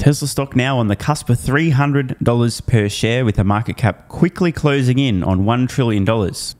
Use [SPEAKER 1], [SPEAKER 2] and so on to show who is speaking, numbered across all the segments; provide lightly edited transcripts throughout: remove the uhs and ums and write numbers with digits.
[SPEAKER 1] Tesla stock now on the cusp of $300 per share, with a market cap quickly closing in on $1 trillion,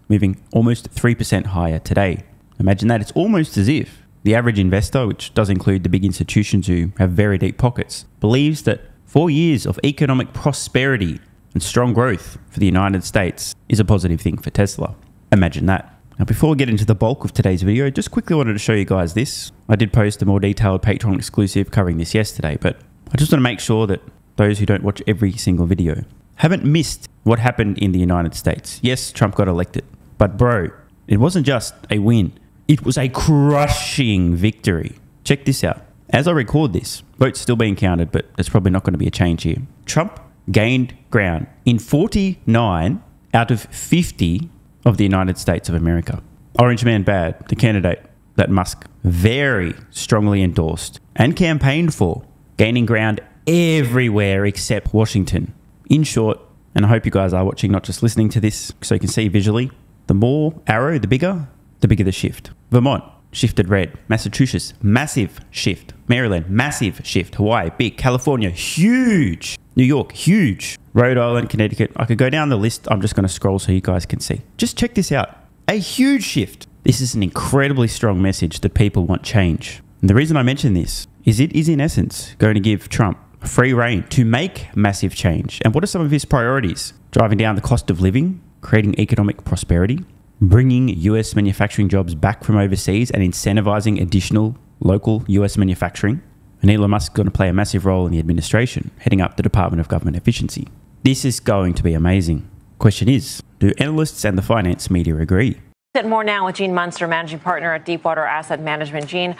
[SPEAKER 1] moving almost 3% higher today. Imagine that. It's almost as if the average investor, which does include the big institutions who have very deep pockets, believes that 4 years of economic prosperity and strong growth for the United States is a positive thing for Tesla. Imagine that. Now, before we get into the bulk of today's video, just quickly wanted to show you guys this. I did post a more detailed Patreon exclusive covering this yesterday, but I just want to make sure that those who don't watch every single video haven't missed what happened in the United States. Yes, Trump got elected, but bro, it wasn't just a win. It was a crushing victory. Check this out. As I record this, votes still being counted, but there's probably not going to be a change here. Trump gained ground in 49 out of 50 of the United States of America. Orange Man Bad, the candidate that Musk very strongly endorsed and campaigned for, gaining ground everywhere except Washington. In short, and I hope you guys are watching, not just listening to this, so you can see visually, the more arrow, the bigger the shift. Vermont shifted red. Massachusetts, massive shift. Maryland, massive shift. Hawaii, big. California, huge. New York, huge. Rhode Island, Connecticut. I could go down the list. I'm just going to scroll so you guys can see. Just check this out. A huge shift. This is an incredibly strong message that people want change. And the reason I mention this is it is in essence going to give Trump free rein to make massive change. And what are some of his priorities? Driving down the cost of living, creating economic prosperity, bringing US manufacturing jobs back from overseas and incentivizing additional local US manufacturing. And Elon Musk is going to play a massive role in the administration, heading up the Department of Government Efficiency. This is going to be amazing. Question is, do analysts and the finance media agree?
[SPEAKER 2] More now with Gene Munster, managing partner at Deepwater Asset Management. Gene,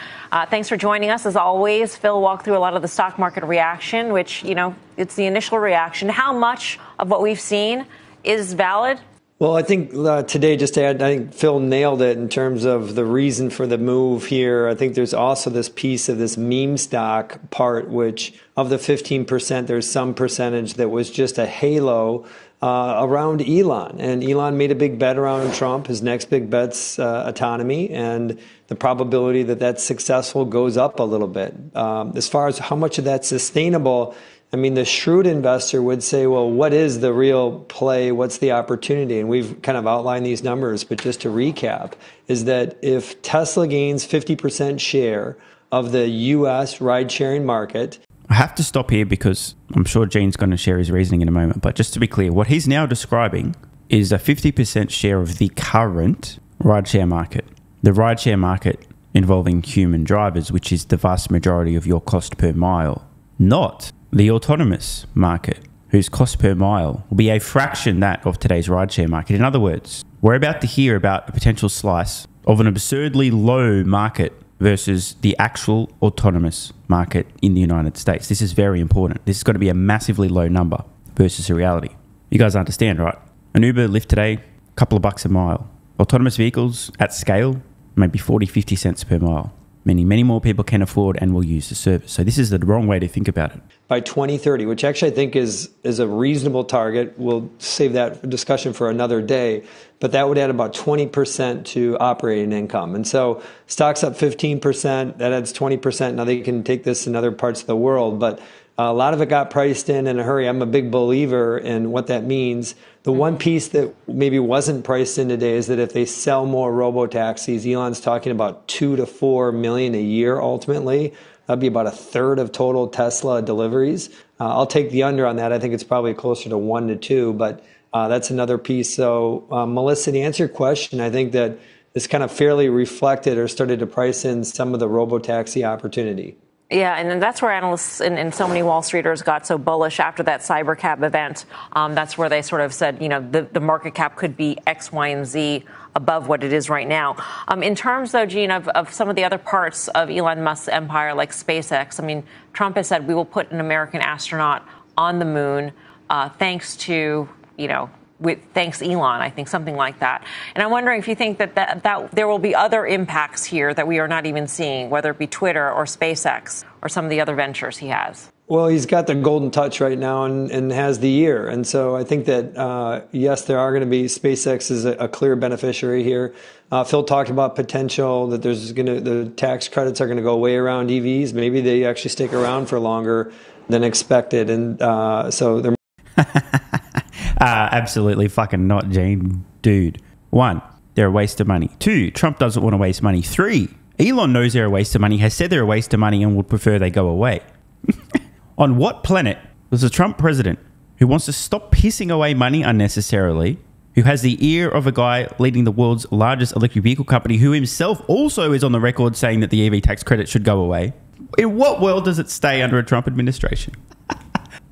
[SPEAKER 2] thanks for joining us. As always, Phil walked through a lot of the stock market reaction, which, it's the initial reaction. How much of what we've seen is valid?
[SPEAKER 3] Well, I think today, just to add, I think Phil nailed it in terms of the reason for the move here. I think there's also this piece of this meme stock part, which of the 15%, there's some percentage that was just a halo around Elon. And Elon made a big bet around Trump. His next big bet's autonomy. And the probability that that's successful goes up a little bit. As far as how much of that's sustainable, I mean, the shrewd investor would say, well, what is the real play? What's the opportunity? And we've kind of outlined these numbers, but just to recap, is that if Tesla gains 50% share of the US ride-sharing market.
[SPEAKER 1] I have to stop here because I'm sure Gene's going to share his reasoning in a moment. But just to be clear, what he's now describing is a 50% share of the current rideshare market. The rideshare market involving human drivers, which is the vast majority of your cost per mile, not the autonomous market, whose cost per mile will be a fraction that of today's rideshare market. In other words, we're about to hear about a potential slice of an absurdly low market versus the actual autonomous market in the United States. This is very important. This is going to be a massively low number versus the reality. You guys understand, right? An Uber, Lyft today, a couple of bucks a mile. Autonomous vehicles at scale, maybe 40, 50 cents per mile. Meaning many more people can afford and will use the service. So this is the wrong way to think about it.
[SPEAKER 3] By 2030, which actually I think is a reasonable target. We'll save that discussion for another day. But that would add about 20% to operating income. And so stocks up 15%, that adds 20%. Now they can take this in other parts of the world, but a lot of it got priced in a hurry. I'm a big believer in what that means. The one piece that maybe wasn't priced in today is that if they sell more robotaxis, Elon's talking about 2 to 4 million a year ultimately. That'd be about a third of total Tesla deliveries. I'll take the under on that. I think it's probably closer to 1 to 2, but that's another piece. So, Melissa, to answer your question, I think that this kind of fairly reflected or started to price in some of the robotaxi opportunity.
[SPEAKER 2] Yeah, and that's where analysts and so many Wall Streeters got so bullish after that Cybercab event. That's where they sort of said, the market cap could be X, Y, and Z above what it is right now. In terms, though, Gene, of some of the other parts of Elon Musk's empire, like SpaceX, I mean, Trump has said we will put an American astronaut on the moon thanks to, thanks Elon, I think, something like that. And I'm wondering if you think that there will be other impacts here that we are not even seeing, whether it be Twitter or SpaceX or some of the other ventures he has.
[SPEAKER 3] Well, he's got the golden touch right now and has the year. And so I think that, yes, there are going to be SpaceX is a clear beneficiary here. Phil talked about potential that the tax credits are going to go way around EVs. Maybe they actually stick around for longer. than expected. And so they're
[SPEAKER 1] absolutely fucking not, Gene. Dude. 1, they're a waste of money. 2, Trump doesn't want to waste money. 3, Elon knows they're a waste of money, has said they're a waste of money and would prefer they go away. On what planet does a Trump president who wants to stop pissing away money unnecessarily, who has the ear of a guy leading the world's largest electric vehicle company, who himself also is on the record saying that the EV tax credit should go away, in what world does it stay under a Trump administration?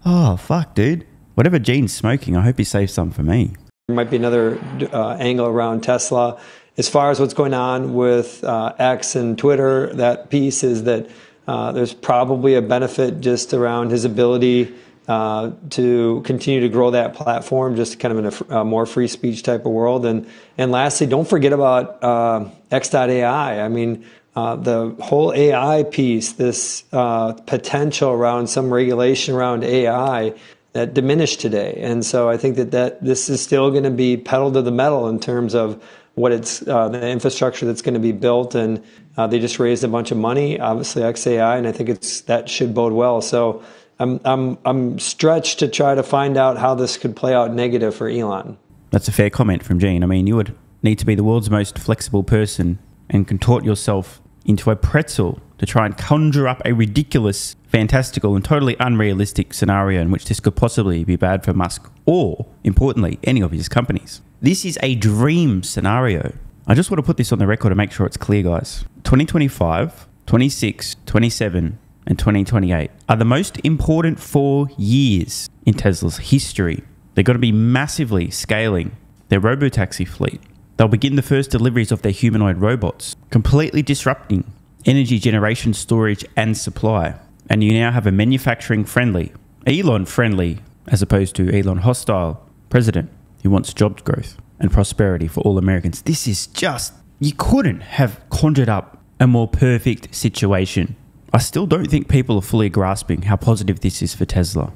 [SPEAKER 1] Oh, fuck, dude. Whatever Gene's smoking, I hope he saves some for me.
[SPEAKER 3] There might be another angle around Tesla. As far as what's going on with X and Twitter, that piece is that there's probably a benefit just around his ability to continue to grow that platform, just kind of in a more free speech type of world. And lastly, don't forget about X.AI. I mean, the whole AI piece, this potential around some regulation around AI that diminished today. And so I think that this is still going to be pedal to the metal in terms of what it's the infrastructure that's going to be built. And they just raised a bunch of money, obviously XAI, and I think that should bode well. So I'm stretched to try to find out how this could play out negative for Elon.
[SPEAKER 1] That's a fair comment from Gene. I mean, you would need to be the world's most flexible person and contort yourself into a pretzel to try and conjure up a ridiculous, fantastical, and totally unrealistic scenario in which this could possibly be bad for Musk or, importantly, any of his companies. This is a dream scenario. I just want to put this on the record to make sure it's clear, guys. 2025, 26, 27, and 2028 are the most important 4 years in Tesla's history. They're going to be massively scaling their Robotaxi fleet. They'll begin the first deliveries of their humanoid robots, completely disrupting energy generation, storage, and supply. And you now have a manufacturing-friendly, Elon-friendly, as opposed to Elon-hostile president who wants job growth and prosperity for all Americans. This is just, you couldn't have conjured up a more perfect situation. I still don't think people are fully grasping how positive this is for Tesla.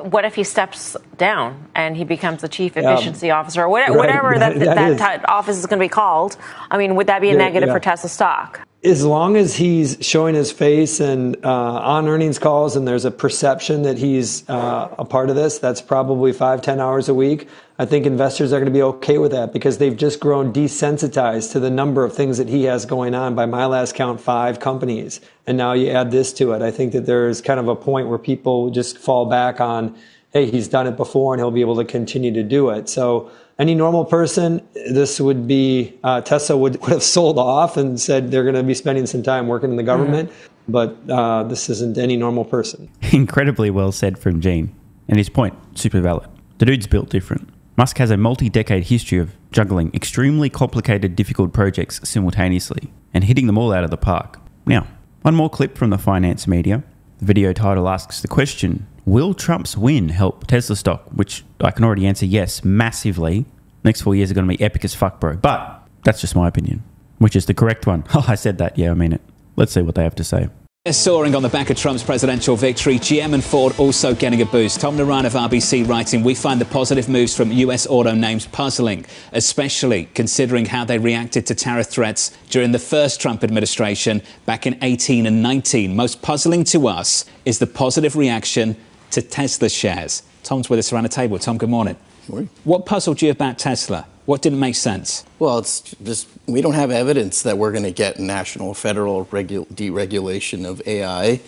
[SPEAKER 2] What if he steps down and he becomes the chief efficiency officer or whatever that office is going to be called? I mean, would that be a negative for Tesla stock?
[SPEAKER 3] As long as he's showing his face and on earnings calls and there's a perception that he's a part of this, that's probably 5-10 hours a week. I think investors are going to be okay with that because they've just grown desensitized to the number of things that he has going on. By my last count, 5 companies. And now you add this to it. I think that there's kind of a point where people just fall back on, hey, he's done it before and he'll be able to continue to do it. So any normal person, this would be, Tesla would have sold off and said they're going to be spending some time working in the government. But this isn't any normal person.
[SPEAKER 1] Incredibly well said from Gene. And his point, super valid. The dude's built different. Musk has a multi-decade history of juggling extremely complicated, difficult projects simultaneously and hitting them all out of the park. Now, one more clip from the finance media. The video title asks the question, will Trump's win help Tesla stock? Which I can already answer yes, massively. Next 4 years are going to be epic as fuck, bro. But that's just my opinion, which is the correct one. Oh, I said that. Yeah, I mean it. Let's see what they have to say.
[SPEAKER 4] Soaring on the back of Trump's presidential victory, GM and Ford also getting a boost. Tom Naran of RBC writing, we find the positive moves from US auto names puzzling, especially considering how they reacted to tariff threats during the first Trump administration back in 18 and 19. Most puzzling to us is the positive reaction to Tesla shares. Tom's with us around the table. Tom, good morning.
[SPEAKER 5] Good morning.
[SPEAKER 4] What puzzled you about Tesla? What didn't make sense?
[SPEAKER 5] Well, it's just we don't have evidence that we're going to get national, federal deregulation of AI.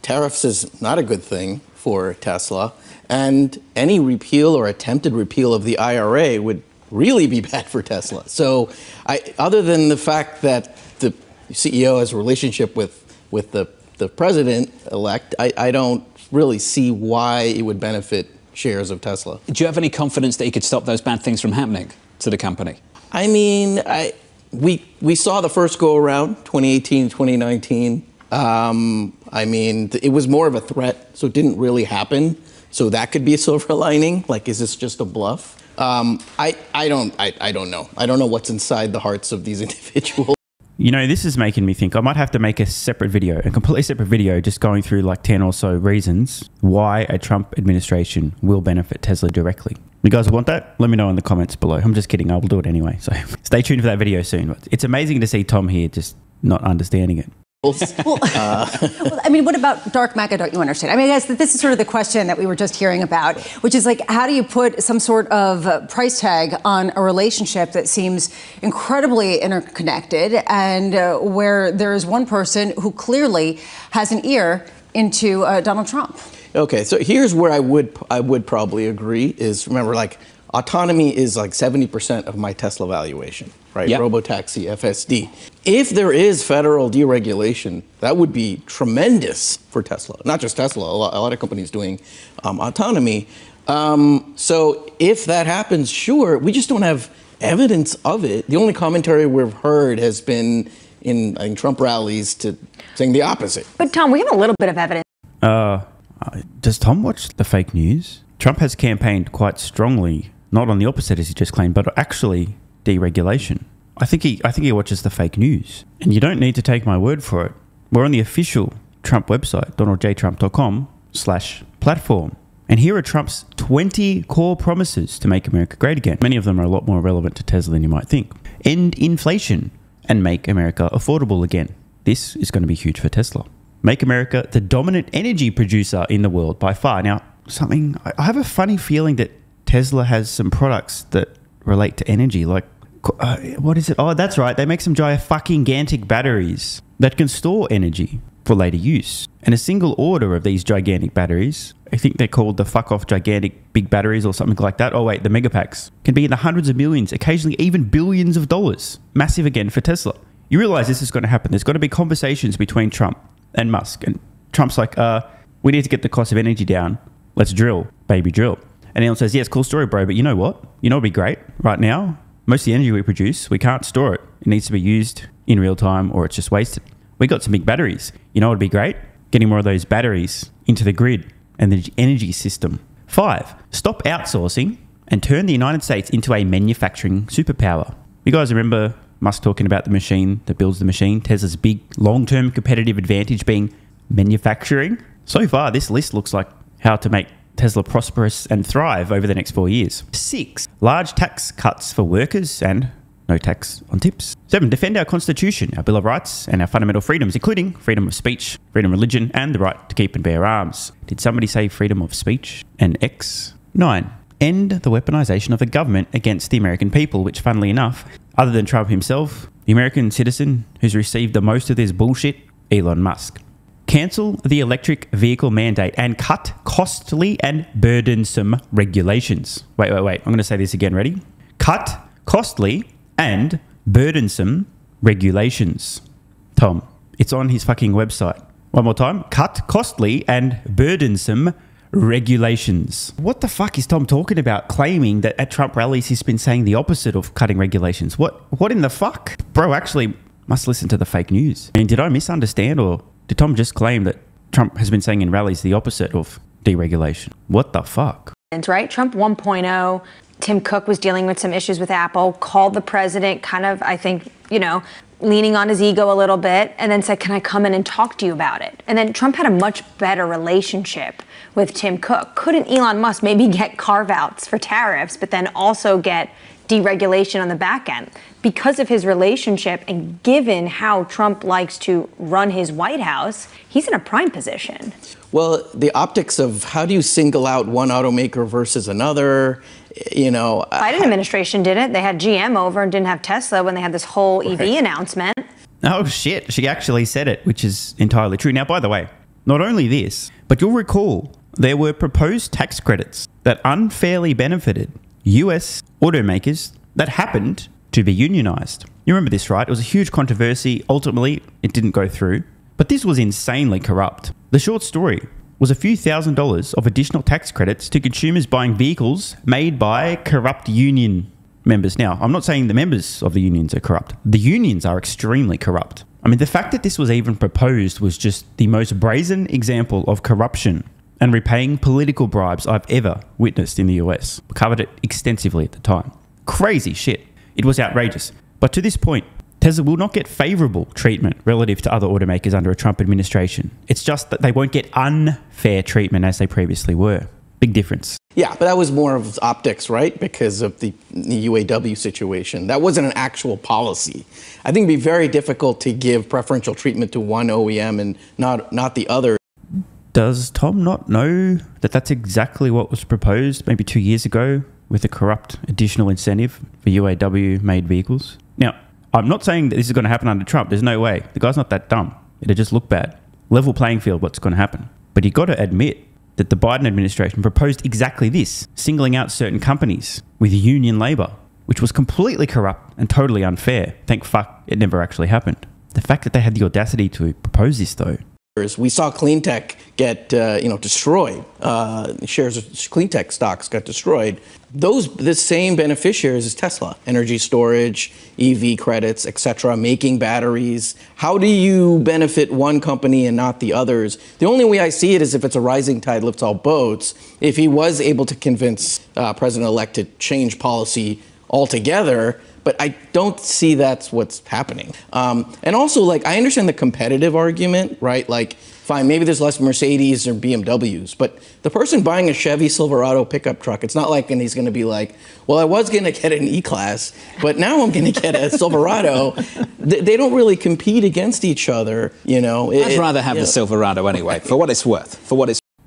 [SPEAKER 5] Tariffs is not a good thing for Tesla, and any repeal or attempted repeal of the IRA would really be bad for Tesla. So, other than the fact that the CEO has a relationship with the president-elect, I don't really see why it would benefit shares of Tesla.
[SPEAKER 4] Do you have any confidence that he could stop those bad things from happening to the company?
[SPEAKER 5] I mean, we saw the first go around, 2018, 2019. I mean, it was more of a threat, so it didn't really happen. So that could be a silver lining. Like, is this just a bluff? I don't know. I don't know what's inside the hearts of these individuals.
[SPEAKER 1] You know, this is making me think I might have to make a separate video, a completely separate video, just going through like 10 or so reasons why a Trump administration will benefit Tesla directly. You guys want that? Let me know in the comments below. I'm just kidding. I'll do it anyway. So stay tuned for that video soon. It's amazing to see Tom here just not understanding it.
[SPEAKER 6] Well, I mean, what about dark matter? Don't you understand? I mean, I guess that this is sort of the question that we were just hearing about, which is like, how do you put some sort of price tag on a relationship that seems incredibly interconnected and where there is one person who clearly has an ear into Donald Trump?
[SPEAKER 5] Okay, so here's where I would probably agree is, remember, like, autonomy is like 70% of my Tesla valuation, right?
[SPEAKER 4] Yep.
[SPEAKER 5] Robotaxi, FSD. If there is federal deregulation, that would be tremendous for Tesla. Not just Tesla, a lot of companies doing autonomy. So if that happens, sure, we just don't have evidence of it. The only commentary we've heard has been in Trump rallies to saying the opposite.
[SPEAKER 2] But Tom, we have a little bit of evidence.
[SPEAKER 1] Does Tom watch the fake news? Trump has campaigned quite strongly, not on the opposite as he just claimed, but actually deregulation. I think he watches the fake news. And you don't need to take my word for it. We're on the official Trump website, donaldjtrump.com/platform. And here are Trump's 20 core promises to make America great again. Many of them are a lot more relevant to Tesla than you might think. End inflation and make America affordable again. This is going to be huge for Tesla. Make America the dominant energy producer in the world by far. Now, I have a funny feeling that Tesla has some products that relate to energy. Like, what is it? Oh, that's right. They make some gigantic batteries that can store energy for later use. And a single order of these gigantic batteries, I think they're called the fuck off gigantic big batteries or something like that. Oh wait, the megapacks can be in the hundreds of millions, occasionally even billions of dollars. Massive again for Tesla. You realize this is going to happen. There's got to be conversations between Trump and Musk. And Trump's like, we need to get the cost of energy down. Let's drill, baby, drill. And Elon says, yes, cool story, bro. But you know what? You know what would be great right now? Most of the energy we produce, we can't store it. It needs to be used in real time or it's just wasted. We got some big batteries. You know what would be great? Getting more of those batteries into the grid and the energy system. 5, stop outsourcing and turn the United States into a manufacturing superpower. You guys remember Musk talking about the machine that builds the machine? Tesla's big long-term competitive advantage being manufacturing. So far, this list looks like how to make Tesla prosperous and thrive over the next 4 years. 6, large tax cuts for workers and no tax on tips. 7, defend our Constitution, our Bill of Rights, and our fundamental freedoms, including freedom of speech, freedom of religion, and the right to keep and bear arms. Did somebody say freedom of speech and X? 9, end the weaponization of the government against the American people, which, funnily enough, other than Trump himself, the American citizen who's received the most of this bullshit, Elon Musk. Cancel the electric vehicle mandate and cut costly and burdensome regulations. Wait. I'm going to say this again. Ready? Cut costly and burdensome regulations. Tom, it's on his fucking website. One more time. Cut costly and burdensome regulations. What the fuck is Tom talking about, claiming that at Trump rallies he's been saying the opposite of cutting regulations? What in the fuck? Bro, actually must listen to the fake news. I mean, did I misunderstand, or did Tom just claim that Trump has been saying in rallies the opposite of deregulation? What the fuck?
[SPEAKER 7] Right? Trump 1.0, Tim Cook was dealing with some issues with Apple, called the president kind of, I think, leaning on his ego a little bit, and then said, can I come in and talk to you about it? And then Trump had a much better relationship with Tim Cook. Couldn't Elon Musk maybe get carve-outs for tariffs, but then also get deregulation on the back end? Because of his relationship and given how Trump likes to run his White House, he's in a prime position.
[SPEAKER 5] Well, the optics of how do you single out one automaker versus another,
[SPEAKER 7] Biden administration did it. They had GM over and didn't have Tesla when they had this whole EV announcement.
[SPEAKER 1] Oh shit, she actually said it, which is entirely true. Now, by the way, not only this, but you'll recall there were proposed tax credits that unfairly benefited US automakers that happened to be unionized. You remember this, right? It was a huge controversy. Ultimately, it didn't go through. But this was insanely corrupt. The short story was a few $1,000s of additional tax credits to consumers buying vehicles made by corrupt union members. Now, I'm not saying the members of the unions are corrupt. The unions are extremely corrupt. I mean, the fact that this was even proposed was just the most brazen example of corruption and repaying political bribes I've ever witnessed in the US. We covered it extensively at the time. Crazy shit. It was outrageous. But to this point, Tesla will not get favourable treatment relative to other automakers under a Trump administration. It's just that they won't get unfair treatment as they previously were. Big difference.
[SPEAKER 5] Yeah, but that was more of optics, right? Because of the UAW situation. That wasn't an actual policy. I think it'd be very difficult to give preferential treatment to one OEM and not the other.
[SPEAKER 1] Does Tom not know that that's exactly what was proposed maybe 2 years ago with a corrupt additional incentive for UAW-made vehicles? Now, I'm not saying that this is going to happen under Trump. There's no way. The guy's not that dumb. It'll just look bad. Level playing field, what's going to happen. But you've got to admit that the Biden administration proposed exactly this, singling out certain companies with union labour, which was completely corrupt and totally unfair. Thank fuck it never actually happened. The fact that they had the audacity to propose this, though.
[SPEAKER 5] We saw clean tech get destroyed. Shares of clean tech stocks got destroyed. The same beneficiaries as Tesla, energy storage, EV credits, etc., making batteries. How do you benefit one company and not the others? The only way I see it is if it's a rising tide lifts all boats. If he was able to convince President-elect to change policy altogether, but I don't see that's what's happening. And also, I understand the competitive argument, right? Fine, maybe there's less Mercedes or BMWs, but the person buying a Chevy Silverado pickup truck, it's not and he's going to be like, well, I was going to get an E-Class, but now I'm going to get a Silverado. They don't really compete against each other,
[SPEAKER 4] I'd rather have the Silverado anyway, for what it's worth.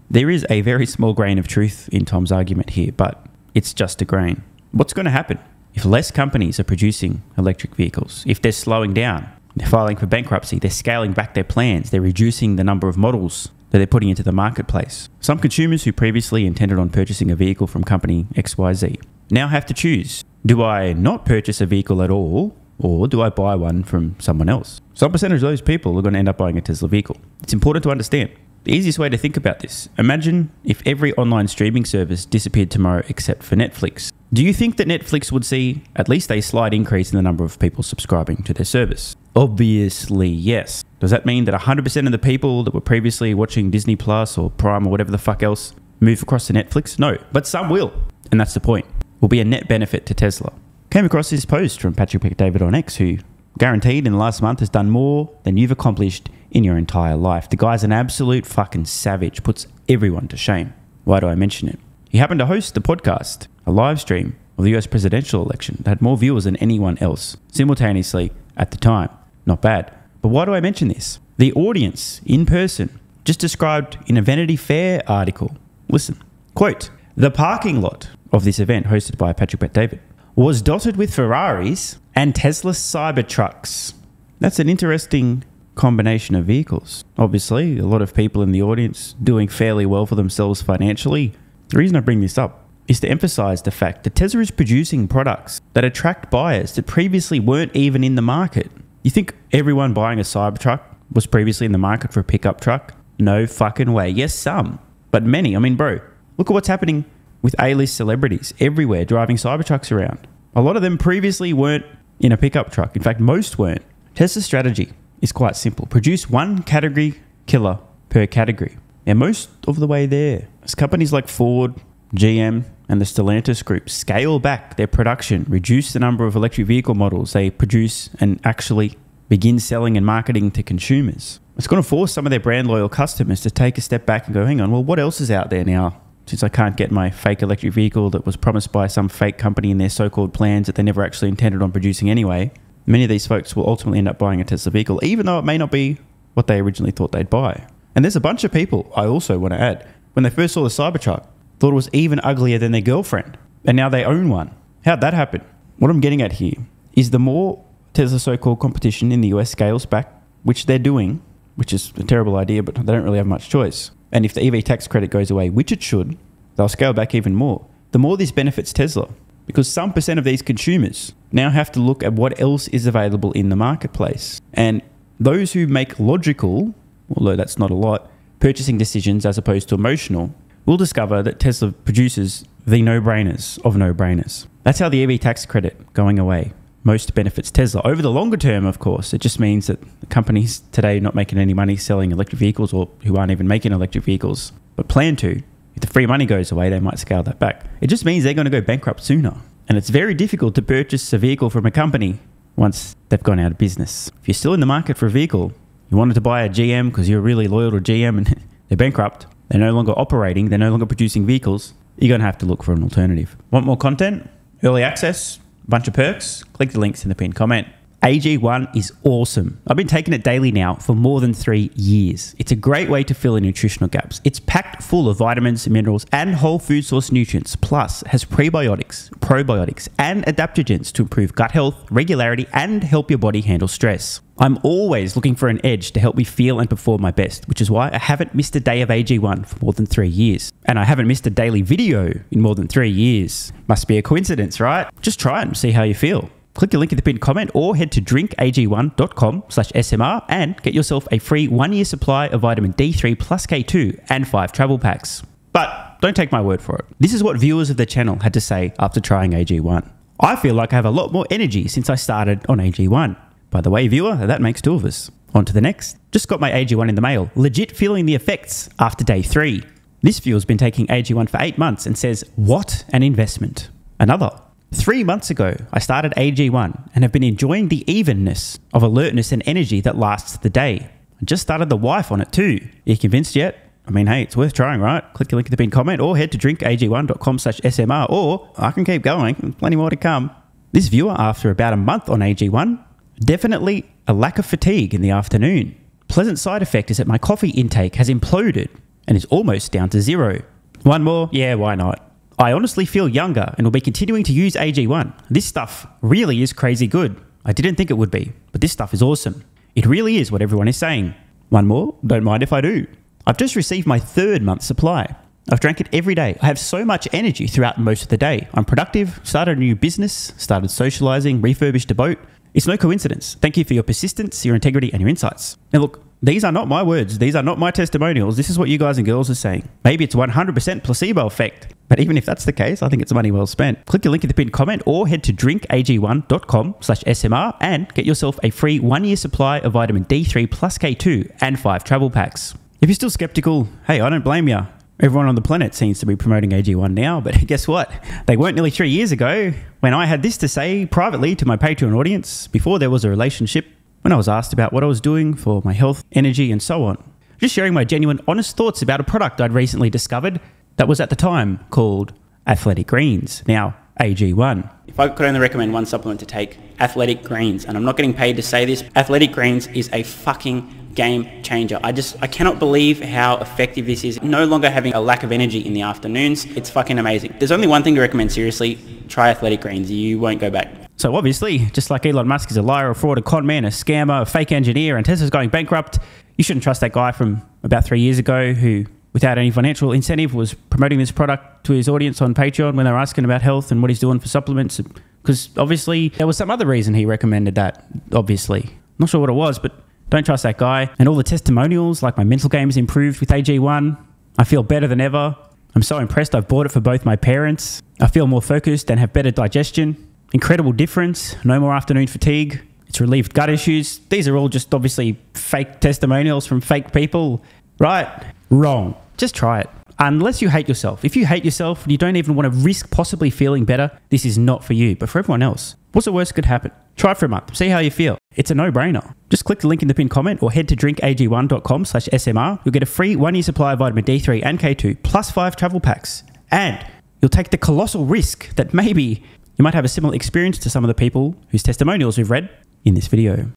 [SPEAKER 1] There is a very small grain of truth in Tom's argument here, but it's just a grain. What's going to happen? If less companies are producing electric vehicles, if they're slowing down, they're filing for bankruptcy, they're scaling back their plans, they're reducing the number of models that they're putting into the marketplace. Some consumers who previously intended on purchasing a vehicle from company XYZ now have to choose. Do I not purchase a vehicle at all, or do I buy one from someone else? Some percentage of those people are going to end up buying a Tesla vehicle. It's important to understand. The easiest way to think about this, imagine if every online streaming service disappeared tomorrow except for Netflix. Do you think that Netflix would see at least a slight increase in the number of people subscribing to their service? Obviously, yes. Does that mean that 100% of the people that were previously watching Disney Plus or Prime or whatever the fuck else move across to Netflix? No, but some will. And that's the point. Will be a net benefit to Tesla. Came across this post from Patrick David on X, who guaranteed in the last month has done more than you've accomplished in your entire life. The guy's an absolute fucking savage, puts everyone to shame. Why do I mention it? He happened to host the podcast, a live stream of the US presidential election that had more viewers than anyone else simultaneously at the time. Not bad. But why do I mention this? The audience in person just described in a Vanity Fair article. Listen, quote, the parking lot of this event hosted by Patrick David was dotted with Ferraris and Tesla Cybertrucks. That's an interesting combination of vehicles. Obviously, a lot of people in the audience doing fairly well for themselves financially. The reason I bring this up is to emphasize the fact that Tesla is producing products that attract buyers that previously weren't even in the market. You think everyone buying a Cybertruck was previously in the market for a pickup truck? No fucking way. Yes, some, but many. I mean, bro, look at what's happening with A-list celebrities everywhere driving Cybertrucks around. A lot of them previously weren't in a pickup truck. In fact, most weren't. Tesla's strategy is quite simple. Produce one category killer per category. And most of the way there, as companies like Ford, GM, and the Stellantis group scale back their production, reduce the number of electric vehicle models they produce, and actually begin selling and marketing to consumers, it's going to force some of their brand loyal customers to take a step back and go, hang on, well, what else is out there now? Since I can't get my fake electric vehicle that was promised by some fake company in their so-called plans that they never actually intended on producing anyway, many of these folks will ultimately end up buying a Tesla vehicle, even though it may not be what they originally thought they'd buy. And there's a bunch of people, I also want to add, when they first saw the Cybertruck, thought it was even uglier than their girlfriend, and now they own one. How'd that happen? What I'm getting at here is the more Tesla so-called competition in the US scales back, which they're doing, which is a terrible idea, but they don't really have much choice. And if the EV tax credit goes away, which it should, they'll scale back even more. The more this benefits Tesla, because some percent of these consumers now have to look at what else is available in the marketplace. And those who make logical, although that's not a lot, purchasing decisions as opposed to emotional, will discover that Tesla produces the no-brainers of no-brainers. That's how the EV tax credit going away most benefits Tesla. Over the longer term, of course, it just means that companies today not making any money selling electric vehicles, or who aren't even making electric vehicles, but plan to, if the free money goes away, they might scale that back. It just means they're going to go bankrupt sooner. And it's very difficult to purchase a vehicle from a company once they've gone out of business. If you're still in the market for a vehicle, you wanted to buy a GM because you're really loyal to GM and they're bankrupt, they're no longer operating, they're no longer producing vehicles, you're going to have to look for an alternative. Want more content? Early access? Bunch of perks? Click the links in the pinned comment. AG1 is awesome. I've been taking it daily now for more than 3 years. It's a great way to fill in nutritional gaps. It's packed full of vitamins, minerals, and whole food source nutrients, plus has prebiotics, probiotics, and adaptogens to improve gut health, regularity, and help your body handle stress. I'm always looking for an edge to help me feel and perform my best, which is why I haven't missed a day of AG1 for more than 3 years. And I haven't missed a daily video in more than 3 years. Must be a coincidence, right? Just try it and see how you feel. Click the link in the pinned comment or head to drinkag1.com/SMR and get yourself a free 1-year supply of vitamin D3 plus K2 and 5 travel packs. But don't take my word for it. This is what viewers of the channel had to say after trying AG1. I feel like I have a lot more energy since I started on AG1. By the way, viewer, that makes 2 of us. On to the next. Just got my AG1 in the mail. Legit feeling the effects after day 3. This viewer's been taking AG1 for 8 months and says, what an investment. Another. 3 months ago, I started AG1 and have been enjoying the evenness of alertness and energy that lasts the day. I just started the wife on it too. Are you convinced yet? I mean, hey, it's worth trying, right? Click the link in the pinned comment or head to drinkag1.com/SMR or I can keep going. Plenty more to come. This viewer, after about a month on AG1, definitely a lack of fatigue in the afternoon. Pleasant side effect is that my coffee intake has imploded and is almost down to 0. One more? Yeah, why not? I honestly feel younger and will be continuing to use AG1. This stuff really is crazy good. I didn't think it would be, but this stuff is awesome. It really is what everyone is saying. One more? Don't mind if I do. I've just received my 3rd month supply. I've drank it every day. I have so much energy throughout most of the day. I'm productive, started a new business, started socializing, refurbished a boat. It's no coincidence. Thank you for your persistence, your integrity, and your insights. Now look, these are not my words. These are not my testimonials. This is what you guys and girls are saying. Maybe it's 100% placebo effect. But even if that's the case, I think it's money well spent. Click the link in the pinned comment or head to drinkag1.com/SMR and get yourself a free 1-year supply of vitamin D3 plus K2 and 5 travel packs. If you're still skeptical, hey, I don't blame you. Everyone on the planet seems to be promoting AG1 now, but guess what? They weren't nearly 3 years ago when I had this to say privately to my Patreon audience before there was a relationship, when I was asked about what I was doing for my health, energy, and so on. Just sharing my genuine, honest thoughts about a product I'd recently discovered that was at the time called Athletic Greens, now AG1. If I could only recommend one supplement to take, Athletic Greens, and I'm not getting paid to say this, Athletic Greens is a fucking game changer. I cannot believe how effective this is. No longer having a lack of energy in the afternoons. It's fucking amazing. There's only one thing to recommend seriously. Try Athletic Greens. You won't go back. So obviously, just like Elon Musk is a liar, a fraud, a con man, a scammer, a fake engineer, and Tesla's going bankrupt, you shouldn't trust that guy from about 3 years ago who, without any financial incentive, was promoting this product to his audience on Patreon when they were asking about health and what he's doing for supplements. Because obviously, there was some other reason he recommended that, obviously. Not sure what it was, but don't trust that guy. And all the testimonials, like my mental game's improved with AG1. I feel better than ever. I'm so impressed I've bought it for both my parents. I feel more focused and have better digestion. Incredible difference. No more afternoon fatigue. It's relieved gut issues. These are all just obviously fake testimonials from fake people. Right? Wrong. Just try it. Unless you hate yourself. If you hate yourself and you don't even want to risk possibly feeling better, this is not for you. But for everyone else, what's the worst that could happen? Try it for a month. See how you feel. It's a no-brainer. Just click the link in the pinned comment or head to drinkag1.com/SMR. You'll get a free 1-year supply of vitamin D3 and K2 plus 5 travel packs. And you'll take the colossal risk that maybe you might have a similar experience to some of the people whose testimonials we've read in this video.